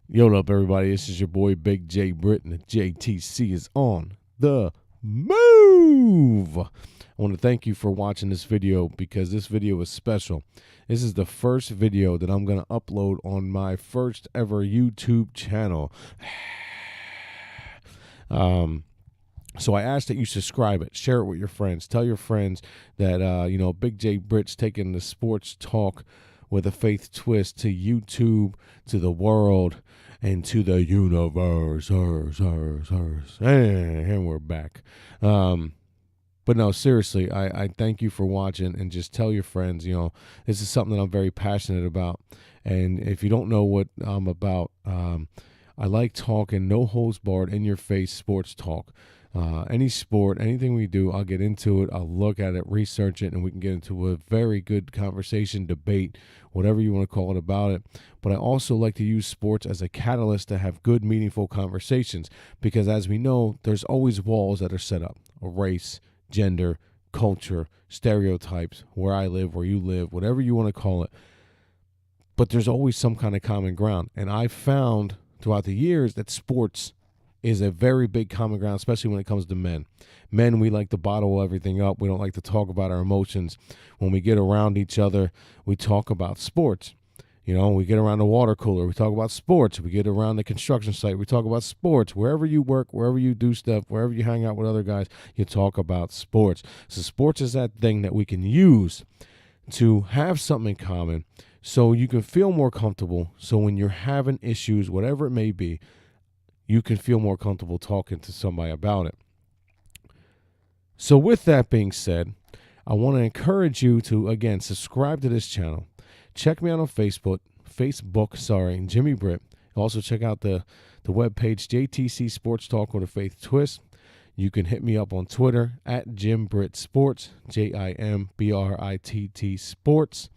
Yo, what up, everybody? This is your boy Big J Britt, and the JTC is on the move. I want to thank you for watching this video because this video is special. This is the first video that I'm going to upload on my first ever YouTube channel. So I ask that you subscribe it, share it with your friends, tell your friends that Big J Britt's taking the sports talk with a faith twist to YouTube, to the world, and to the universe. And we're back. But no, seriously, I thank you for watching, and just tell your friends, this is something that I'm very passionate about. And if you don't know what I'm about, I like talking no holds barred, in your face sports talk. Any sport, anything we do, I'll get into it. I'll look at it, research it, and we can get into a very good conversation, debate, whatever you want to call it about it. But I also like to use sports as a catalyst to have good, meaningful conversations because, as we know, there's always walls that are set up: a race, gender, culture, stereotypes, where I live, where you live, whatever you want to call it. But there's always some kind of common ground. And I've found throughout the years that sports is a very big common ground, especially when it comes to men. Men, we like to bottle everything up. We don't like to talk about our emotions. When we get around each other, we talk about sports. We get around the water cooler, we talk about sports. We get around the construction site, we talk about sports. Wherever you work, wherever you do stuff, wherever you hang out with other guys, you talk about sports. So sports is that thing that we can use to have something in common so you can feel more comfortable. So when you're having issues, whatever it may be, you can feel more comfortable talking to somebody about it. So with that being said, I want to encourage you to, again, subscribe to this channel. Check me out on Facebook, Jimmy Britt. Also check out the webpage, JTC Sports Talk with a Faith Twist. You can hit me up on Twitter at Jim Britt Sports, JIMBRITT Sports.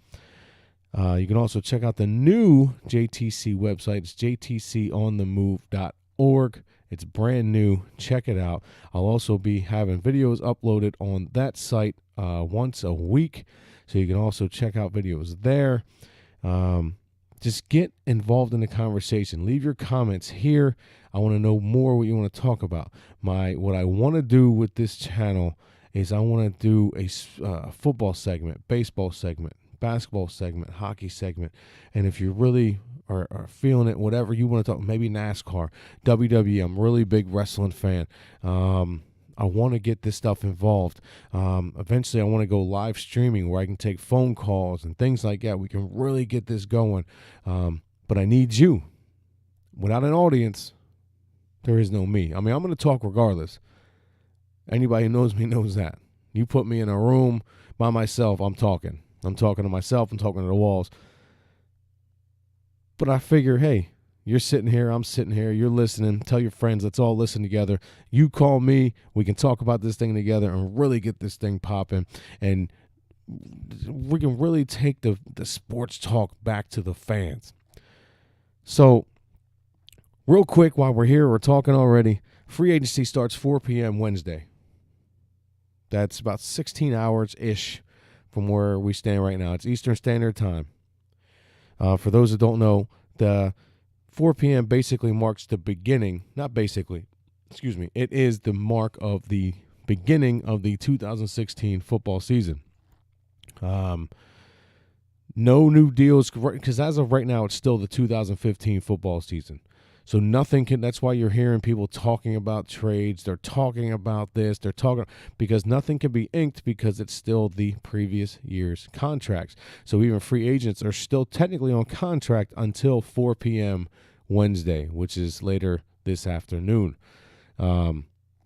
You can also check out the new JTC website. It's jtconthemove.org. It's brand new. Check it out. I'll also be having videos uploaded on that site once a week, so you can also check out videos there. Just get involved in the conversation. Leave your comments here. I want to know more what you want to talk about. What I want to do with this channel is I want to do a football segment, baseball segment, basketball segment, hockey segment. And if you really are feeling it, whatever you want to talk, maybe NASCAR, WWE. I'm a really big wrestling fan. I want to get this stuff involved. Eventually, I want to go live streaming where I can take phone calls and things like that. We can really get this going. But I need you. Without an audience, there is no me. I mean, I'm going to talk regardless. Anybody who knows me knows that. You put me in a room by myself, I'm talking. I'm talking to myself. I'm talking to the walls. But I figure, hey, you're sitting here, I'm sitting here, you're listening. Tell your friends, let's all listen together. You call me, we can talk about this thing together and really get this thing popping. And we can really take the sports talk back to the fans. So, real quick, while we're here, we're talking already. Free agency starts 4 p.m. Wednesday. That's about 16 hours-ish from where we stand right now. It's Eastern Standard Time. For those that don't know, the 4 p.m. basically marks the beginning, it is the mark of the beginning of the 2016 football season. No new deals, because as of right now, it's still the 2015 football season. So that's why you're hearing people talking about trades. They're talking about this. Because nothing can be inked because it's still the previous year's contracts. So even free agents are still technically on contract until 4 p.m. Wednesday, which is later this afternoon.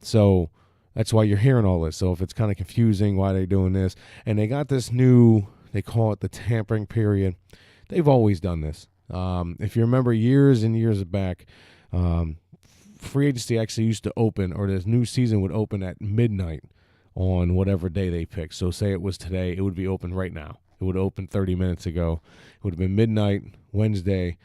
So that's why you're hearing all this. So if it's kind of confusing why they're doing this, and they got this new, they call it the tampering period. They've always done this. If you remember years and years back, free agency actually used to open, or this new season would open at midnight on whatever day they picked. So say it was today, it would be open right now. It would open 30 minutes ago. It would have been midnight Wednesday.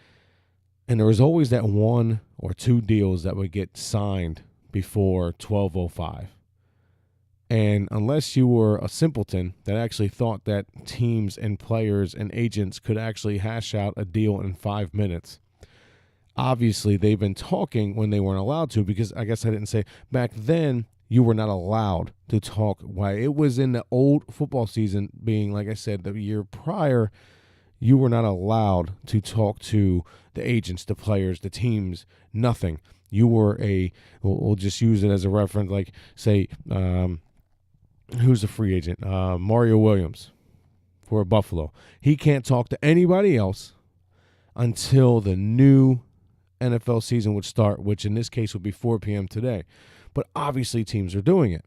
And there was always that one or two deals that would get signed before 12:05. And unless you were a simpleton that actually thought that teams and players and agents could actually hash out a deal in 5 minutes, obviously they've been talking when they weren't allowed to, because I guess I didn't say back then you were not allowed to talk. Why, it was in the old football season, being, like I said, the year prior, you were not allowed to talk to the agents, the players, the teams, nothing. You were we'll just use it as a reference, like, say, who's a free agent? Mario Williams for Buffalo. He can't talk to anybody else until the new NFL season would start, which in this case would be 4 p.m. today. But obviously teams are doing it.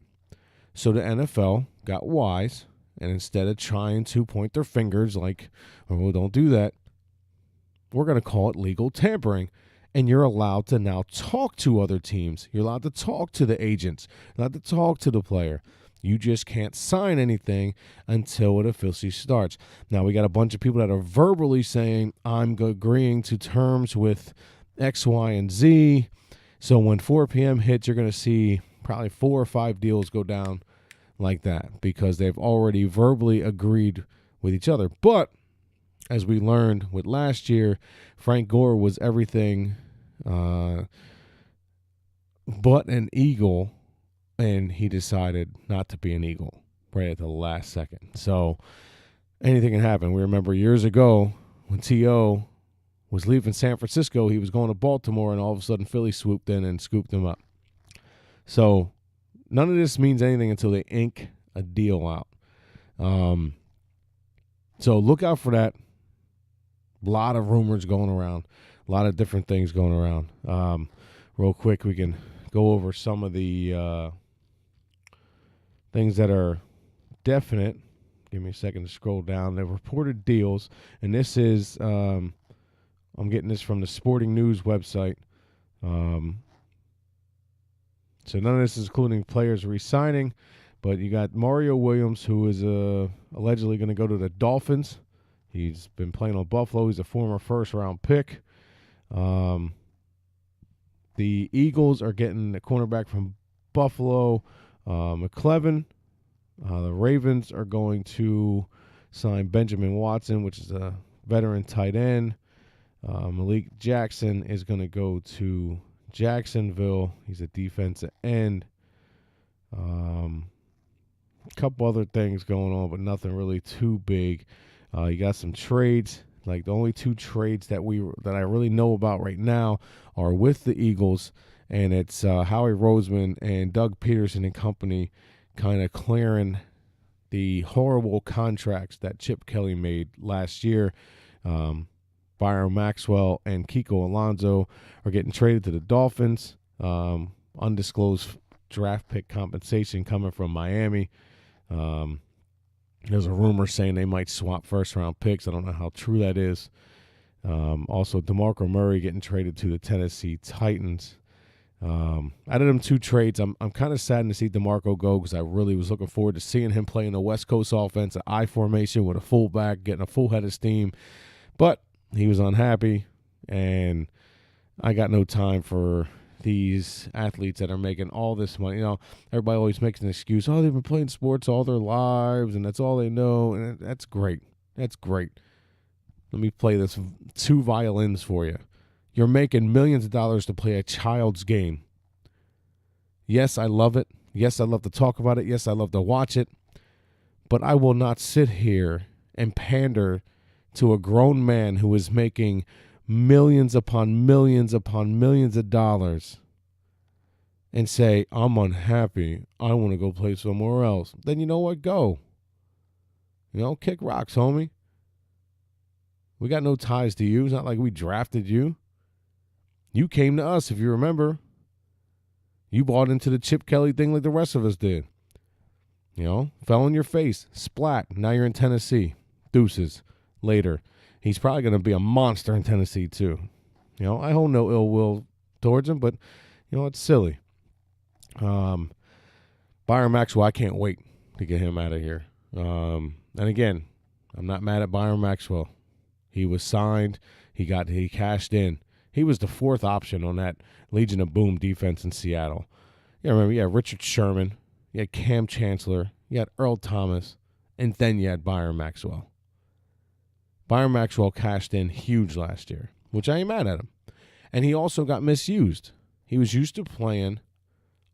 So the NFL got wise, and instead of trying to point their fingers like, oh, don't do that, we're going to call it legal tampering. And you're allowed to now talk to other teams. You're allowed to talk to the agents. You're allowed to talk to the player. You just can't sign anything until it officially starts. Now, we got a bunch of people that are verbally saying, I'm agreeing to terms with X, Y, and Z. So when 4 p.m. hits, you're going to see probably 4 or 5 deals go down like that, because they've already verbally agreed with each other. But as we learned with last year, Frank Gore was everything but an Eagle, and he decided not to be an Eagle right at the last second. So anything can happen. We remember years ago when T.O. was leaving San Francisco, he was going to Baltimore, and all of a sudden Philly swooped in and scooped him up. So none of this means anything until they ink a deal out. So look out for that. A lot of rumors going around, a lot of different things going around. Real quick, we can go over some of the things that are definite. Give me a second to scroll down. The reported deals, and this is I'm getting this from the Sporting News website. So none of this is including players re-signing, but you got Mario Williams, who is allegedly going to go to the Dolphins. He's been playing on Buffalo. He's a former first-round pick. The Eagles are getting a cornerback from Buffalo, McClevin. The Ravens are going to sign Benjamin Watson, which is a veteran tight end. Malik Jackson is going to go to Jacksonville. He's a defensive end. A couple other things going on, but nothing really too big. You got some trades. Like, the only 2 trades that I really know about right now are with the Eagles, and it's Howie Roseman and Doug Peterson and company kind of clearing the horrible contracts that Chip Kelly made last year. Byron Maxwell and Kiko Alonso are getting traded to the Dolphins. Undisclosed draft pick compensation coming from Miami. There's a rumor saying they might swap first-round picks. I don't know how true that is. Also, DeMarco Murray getting traded to the Tennessee Titans. Out of them 2 trades, I'm kind of saddened to see DeMarco go, because I really was looking forward to seeing him play in the West Coast offense, an I formation with a fullback, getting a full head of steam. But he was unhappy, and I got no time for these athletes that are making all this money. You know, everybody always makes an excuse. Oh, they've been playing sports all their lives, and that's all they know. And that's great. That's great. Let me play this 2 violins for you. You're making millions of dollars to play a child's game. Yes, I love it. Yes, I love to talk about it. Yes, I love to watch it. But I will not sit here and pander to a grown man who is making millions upon millions upon millions of dollars and say, I'm unhappy, I want to go play somewhere else. Then you know what? Go. Kick rocks, homie. We got no ties to you. It's not like we drafted you. You came to us, if you remember. You bought into the Chip Kelly thing like the rest of us did. Fell on your face. Splat. Now you're in Tennessee. Deuces. Later. He's probably going to be a monster in Tennessee, too. I hold no ill will towards him, but, it's silly. Byron Maxwell, I can't wait to get him out of here. And again, I'm not mad at Byron Maxwell. He was signed. He cashed in. He was the 4th option on that Legion of Boom defense in Seattle. Remember, you had Richard Sherman, you had Cam Chancellor, you had Earl Thomas, and then you had Byron Maxwell. Byron Maxwell cashed in huge last year, which I ain't mad at him. And he also got misused. He was used to playing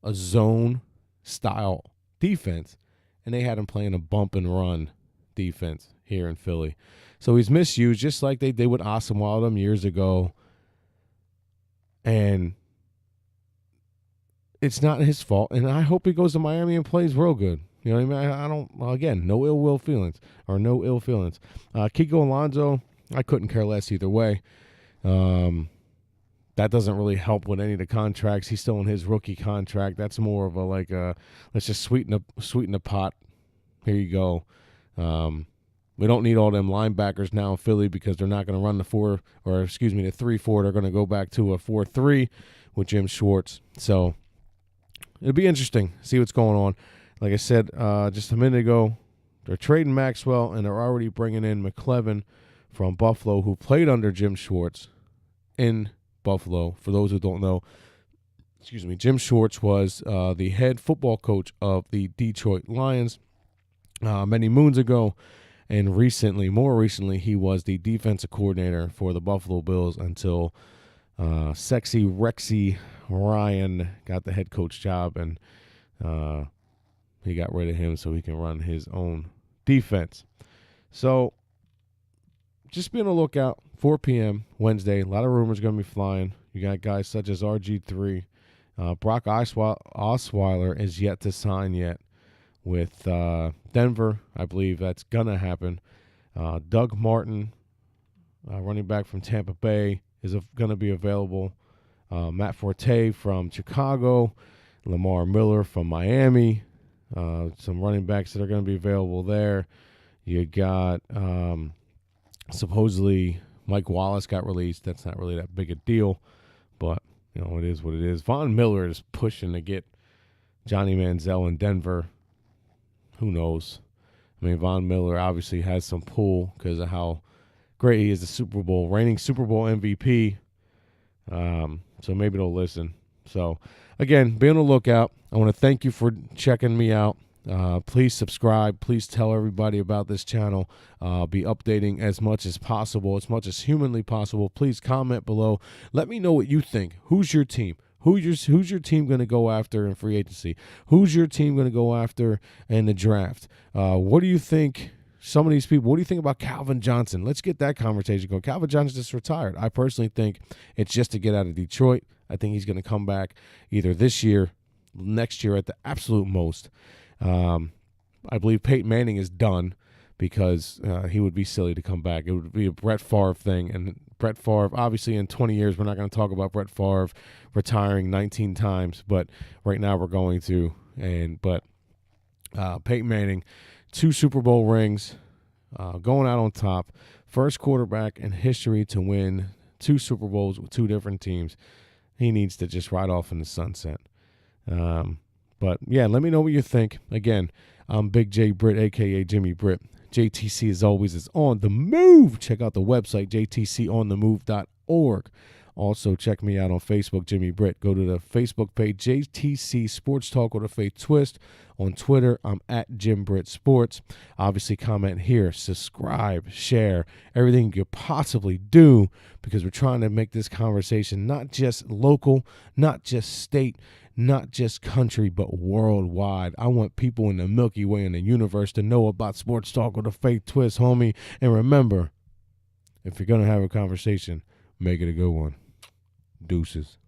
a zone-style defense, and they had him playing a bump-and-run defense here in Philly. So he's misused, just like they did with Oswaldum years ago. And it's not his fault. And I hope he goes to Miami and plays real good. You know what I mean? I don't, well, again, no ill feelings. Kiko Alonso, I couldn't care less either way. That doesn't really help with any of the contracts. He's still in his rookie contract. That's more of a let's just sweeten the pot. Here you go. We don't need all them linebackers now in Philly because they're not going to run the 3-4. They're going to go back to a 4-3 with Jim Schwartz. So it'll be interesting. See what's going on. Like I said just a minute ago, they're trading Maxwell, and they're already bringing in McClevin from Buffalo, who played under Jim Schwartz in Buffalo. For those who don't know, Jim Schwartz was the head football coach of the Detroit Lions many moons ago, and more recently, he was the defensive coordinator for the Buffalo Bills until sexy Rexy Ryan got the head coach job, and he got rid of him so he can run his own defense. So just be on the lookout. 4 p.m. Wednesday. A lot of rumors going to be flying. You got guys such as RG3. Brock Osweiler is yet to sign yet with Denver. I believe that's going to happen. Doug Martin, running back from Tampa Bay, is going to be available. Matt Forte from Chicago. Lamar Miller from Miami. Some running backs that are going to be available there. You got supposedly Mike Wallace got released. That's not really that big a deal, but it is what it is. Von Miller is pushing to get Johnny Manziel in Denver. Who knows? I mean, Von Miller obviously has some pull because of how great he is, reigning Super Bowl MVP. So maybe they'll listen. So again, be on the lookout. I want to thank you for checking me out. Please subscribe. Please tell everybody about this channel. Be updating as much as possible, as much as humanly possible. Please comment below. Let me know what you think. Who's your team? Who's your team going to go after in free agency? Who's your team going to go after in the draft? What do you think? Some of these people, what do you think about Calvin Johnson? Let's get that conversation going. Calvin Johnson just retired. I personally think it's just to get out of Detroit. I think he's going to come back either this year, next year at the absolute most. I believe Peyton Manning is done because he would be silly to come back. It would be a Brett Favre thing. And Brett Favre, obviously in 20 years, we're not going to talk about Brett Favre retiring 19 times. But right now we're going to. But Peyton Manning, 2 Super Bowl rings, going out on top. First quarterback in history to win 2 Super Bowls with 2 different teams. He needs to just ride off in the sunset. But, yeah, let me know what you think. Again, I'm Big J Britt, a.k.a. Jimmy Britt. JTC, as always, is on the move. Check out the website, jtconthemove.org. Also, check me out on Facebook, Jimmy Britt. Go to the Facebook page, JTC Sports Talk with a Faith Twist. On Twitter, I'm at Jim Britt Sports. Obviously, comment here, subscribe, share, everything you could possibly do, because we're trying to make this conversation not just local, not just state, not just country, but worldwide. I want people in the Milky Way and the universe to know about Sports Talk with a Faith Twist, homie. And remember, if you're going to have a conversation, make it a good one. Deuces.